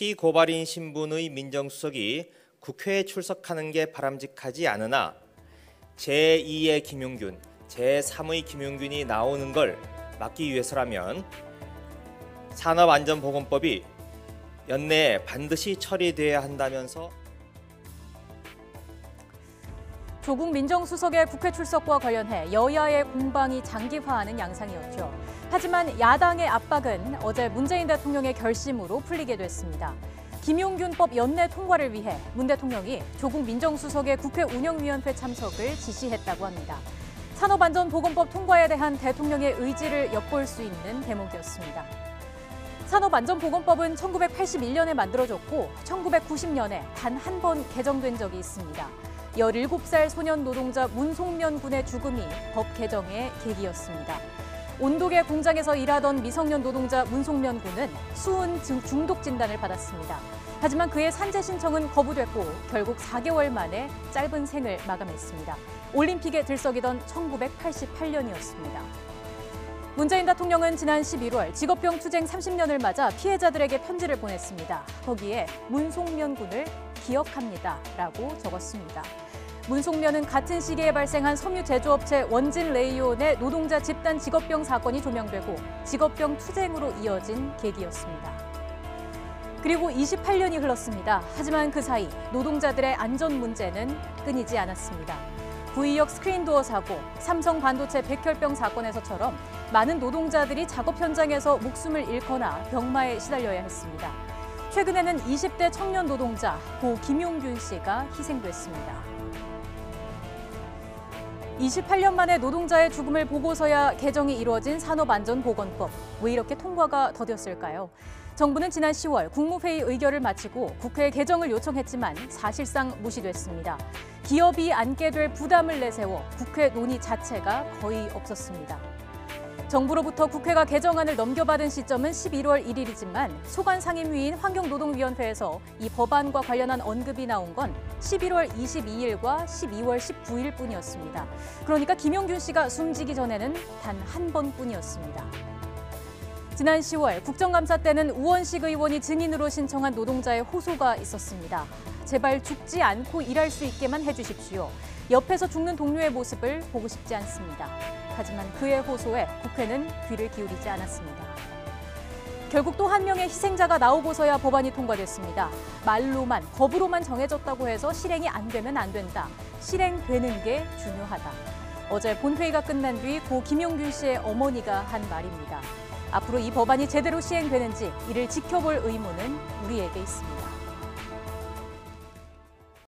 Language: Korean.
피고발인 신분의 민정수석이 국회에 출석하는 게 바람직하지 않으나 제2의 김용균, 제3의 김용균이 나오는 걸 막기 위해서라면 산업안전보건법이 연내에 반드시 처리돼야 한다면서 조국 민정수석의 국회 출석과 관련해 여야의 공방이 장기화하는 양상이었죠. 하지만 야당의 압박은 어제 문재인 대통령의 결심으로 풀리게 됐습니다. 김용균법 연내 통과를 위해 문 대통령이 조국 민정수석의 국회 운영위원회 참석을 지시했다고 합니다. 산업안전보건법 통과에 대한 대통령의 의지를 엿볼 수 있는 대목이었습니다. 산업안전보건법은 1981년에 만들어졌고 1990년에 단 한 번 개정된 적이 있습니다. 17살 소년 노동자 문송면 군의 죽음이 법 개정의 계기였습니다. 온도계 공장에서 일하던 미성년 노동자 문송면 군은 수은 중독 진단을 받았습니다. 하지만 그의 산재 신청은 거부됐고 결국 4개월 만에 짧은 생을 마감했습니다. 올림픽에 들썩이던 1988년이었습니다. 문재인 대통령은 지난 11월 직업병 투쟁 30년을 맞아 피해자들에게 편지를 보냈습니다. 거기에 문송면 군을 기억합니다라고 적었습니다. 문송면은 같은 시기에 발생한 섬유 제조업체 원진 레이온의 노동자 집단 직업병 사건이 조명되고 직업병 투쟁으로 이어진 계기였습니다. 그리고 28년이 흘렀습니다. 하지만 그 사이 노동자들의 안전 문제는 끊이지 않았습니다. 구의역 스크린도어 사고, 삼성 반도체 백혈병 사건에서처럼 많은 노동자들이 작업 현장에서 목숨을 잃거나 병마에 시달려야 했습니다. 최근에는 20대 청년 노동자 고 김용균 씨가 희생됐습니다. 28년 만에 노동자의 죽음을 보고서야 개정이 이루어진 산업안전보건법. 왜 이렇게 통과가 더뎠을까요? 정부는 지난 10월 국무회의 의결을 마치고 국회에 개정을 요청했지만 사실상 무시됐습니다. 기업이 안게 될 부담을 내세워 국회 논의 자체가 거의 없었습니다. 정부로부터 국회가 개정안을 넘겨받은 시점은 11월 1일이지만 소관상임위인 환경노동위원회에서 이 법안과 관련한 언급이 나온 건 11월 22일과 12월 19일뿐이었습니다. 그러니까 김용균 씨가 숨지기 전에는 단 한 번뿐이었습니다. 지난 10월 국정감사 때는 우원식 의원이 증인으로 신청한 노동자의 호소가 있었습니다. 제발 죽지 않고 일할 수 있게만 해주십시오. 옆에서 죽는 동료의 모습을 보고 싶지 않습니다. 하지만 그의 호소에 국회는 귀를 기울이지 않았습니다. 결국 또 한 명의 희생자가 나오고서야 법안이 통과됐습니다. 말로만, 법으로만 정해졌다고 해서 실행이 안 되면 안 된다. 실행되는 게 중요하다. 어제 본회의가 끝난 뒤 고 김용균 씨의 어머니가 한 말입니다. 앞으로 이 법안이 제대로 시행되는지 이를 지켜볼 의무는 우리에게 있습니다.